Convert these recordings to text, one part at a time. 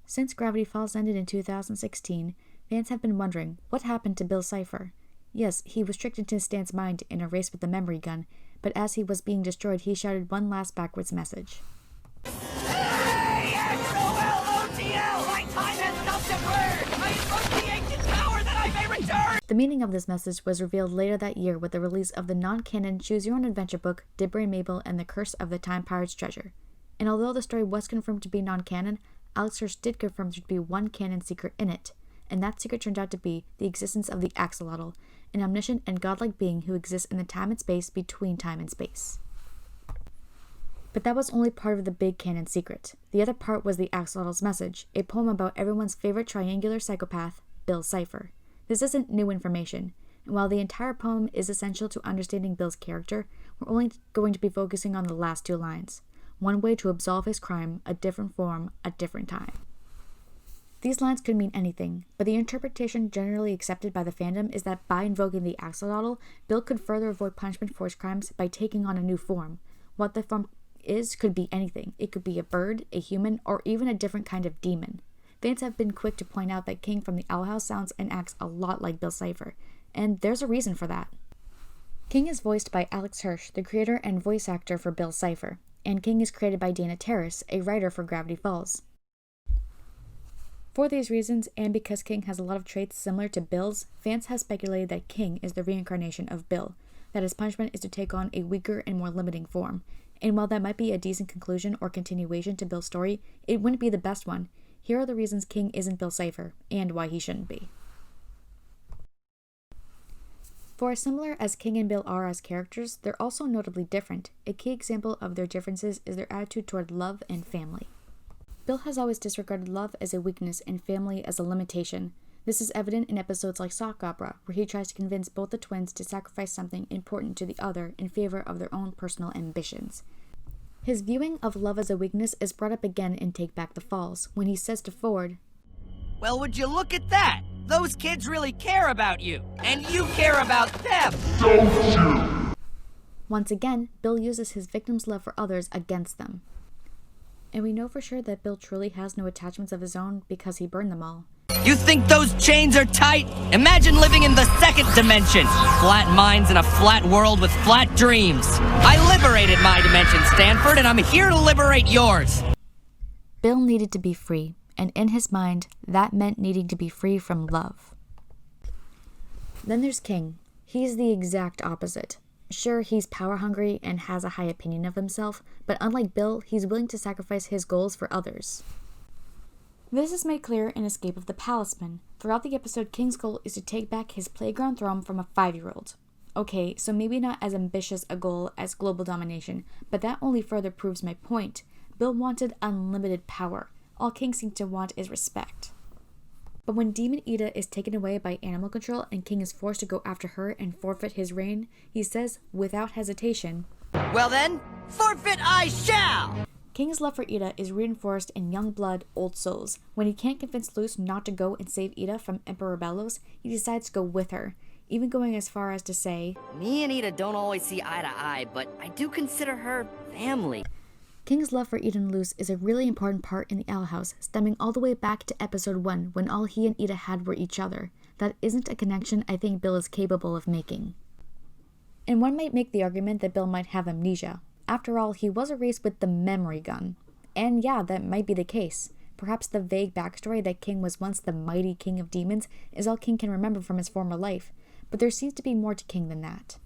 Since Gravity Falls ended in 2016, fans have been wondering what happened to Bill Cipher. Yes, he was tricked into Stan's mind in a race with the memory gun, but as he was being destroyed, he shouted one last backwards message. Hey, XOLOTL! My time has stopped to burn! I invoke the ancient power that I may return! The meaning of this message was revealed later that year with the release of the non-canon Choose Your Own Adventure book, Dibber and Mabel and the Curse of the Time Pirate's Treasure. And although the story was confirmed to be non-canon, Alex Hirsch did confirm there to be one canon secret in it, and that secret turned out to be the existence of the Axolotl, an omniscient and godlike being who exists in the time and space between time and space. But that was only part of the big canon secret. The other part was the Axolotl's message, a poem about everyone's favorite triangular psychopath, Bill Cipher. This isn't new information, and while the entire poem is essential to understanding Bill's character, we're only going to be focusing on the last two lines. One way to absolve his crime, a different form, a different time. These lines could mean anything, but the interpretation generally accepted by the fandom is that by invoking the Axolotl, Bill could further avoid punishment for his crimes by taking on a new form. What the form is could be anything. It could be a bird, a human, or even a different kind of demon. Fans have been quick to point out that King from the Owl House sounds and acts a lot like Bill Cipher, and there's a reason for that. King is voiced by Alex Hirsch, the creator and voice actor for Bill Cipher, and King is created by Dana Terrace, a writer for Gravity Falls. For these reasons, and because King has a lot of traits similar to Bill's, fans have speculated that King is the reincarnation of Bill, that his punishment is to take on a weaker and more limiting form. And while that might be a decent conclusion or continuation to Bill's story, it wouldn't be the best one. Here are the reasons King isn't Bill Cipher, and why he shouldn't be. For as similar as King and Bill are as characters, they're also notably different. A key example of their differences is their attitude toward love and family. Bill has always disregarded love as a weakness and family as a limitation. This is evident in episodes like Sock Opera, where he tries to convince both the twins to sacrifice something important to the other in favor of their own personal ambitions. His viewing of love as a weakness is brought up again in Take Back the Falls, when he says to Ford, Well, would you look at that? Those kids really care about you, and you care about them! Don't you? Once again, Bill uses his victims' love for others against them. And we know for sure that Bill truly has no attachments of his own because he burned them all. You think those chains are tight? Imagine living in the second dimension. Flat minds in a flat world with flat dreams. I liberated my dimension, Stanford, and I'm here to liberate yours. Bill needed to be free, and in his mind, that meant needing to be free from love. Then there's King. He's the exact opposite. Sure, he's power-hungry and has a high opinion of himself, but unlike Bill, he's willing to sacrifice his goals for others. This is made clear in Escape of the Palisman. Throughout the episode, King's goal is to take back his playground throne from a 5-year-old. Okay, so maybe not as ambitious a goal as global domination, but that only further proves my point. Bill wanted unlimited power. All King seemed to want is respect. But when Demon Ida is taken away by animal control and King is forced to go after her and forfeit his reign, he says, without hesitation, Well then, forfeit I shall! King's love for Ida is reinforced in Young Blood, Old Souls. When he can't convince Luz not to go and save Ida from Emperor Bellows, he decides to go with her, even going as far as to say, Me and Ida don't always see eye to eye, but I do consider her family. King's love for Ida and Luz is a really important part in the Owl House, stemming all the way back to episode 1, when all he and Ida had were each other. That isn't a connection I think Bill is capable of making. And one might make the argument that Bill might have amnesia. After all, he was erased with the memory gun. And yeah, that might be the case. Perhaps the vague backstory that King was once the mighty king of demons is all King can remember from his former life, but there seems to be more to King than that.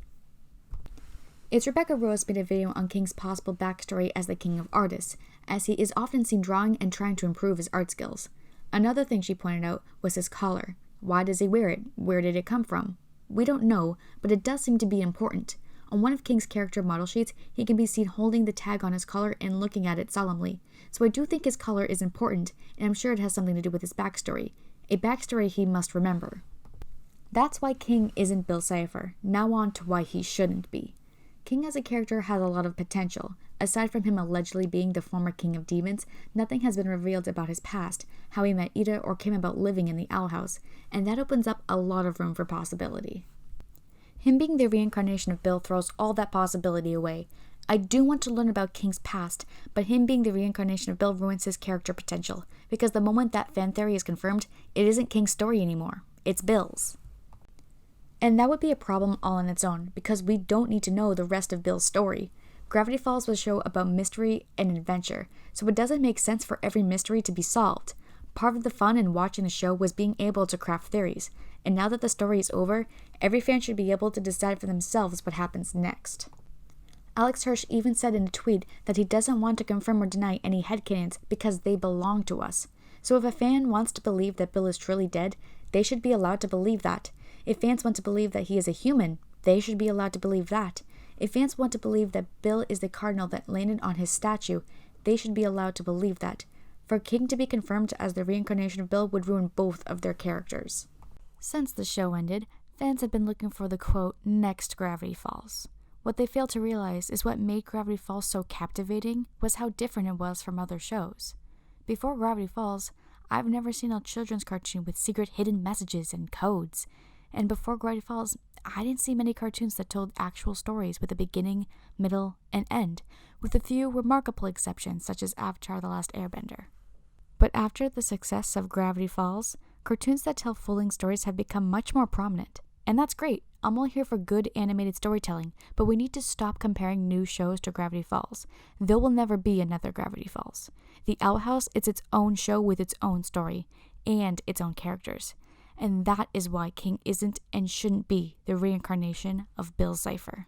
It's Rebecca Rose made a video on King's possible backstory as the king of artists, as he is often seen drawing and trying to improve his art skills. Another thing she pointed out was his collar. Why does he wear it? Where did it come from? We don't know, but it does seem to be important. On one of King's character model sheets, he can be seen holding the tag on his collar and looking at it solemnly. So I do think his collar is important, and I'm sure it has something to do with his backstory. A backstory he must remember. That's why King isn't Bill Cipher. Now on to why he shouldn't be. King as a character has a lot of potential. Aside from him allegedly being the former king of demons, nothing has been revealed about his past, how he met Ida or came about living in the Owl House, and that opens up a lot of room for possibility. Him being the reincarnation of Bill throws all that possibility away. I do want to learn about King's past, but him being the reincarnation of Bill ruins his character potential, because the moment that fan theory is confirmed, it isn't King's story anymore, it's Bill's. And that would be a problem all on its own, because we don't need to know the rest of Bill's story. Gravity Falls was a show about mystery and adventure, so it doesn't make sense for every mystery to be solved. Part of the fun in watching the show was being able to craft theories, and now that the story is over, every fan should be able to decide for themselves what happens next. Alex Hirsch even said in a tweet that he doesn't want to confirm or deny any headcanons because they belong to us. So if a fan wants to believe that Bill is truly dead, they should be allowed to believe that. If fans want to believe that he is a human, they should be allowed to believe that. If fans want to believe that Bill is the cardinal that landed on his statue, they should be allowed to believe that. For King to be confirmed as the reincarnation of Bill would ruin both of their characters. Since the show ended, fans have been looking for the quote, next Gravity Falls. What they failed to realize is what made Gravity Falls so captivating was how different it was from other shows. Before Gravity Falls, I've never seen a children's cartoon with secret hidden messages and codes. And before Gravity Falls, I didn't see many cartoons that told actual stories with a beginning, middle, and end, with a few remarkable exceptions such as Avatar: The Last Airbender. But after the success of Gravity Falls, cartoons that tell full-length stories have become much more prominent. And that's great. I'm all here for good animated storytelling, but we need to stop comparing new shows to Gravity Falls. There will never be another Gravity Falls. The Owl House is its own show with its own story and its own characters. And that is why King isn't and shouldn't be the reincarnation of Bill Cipher.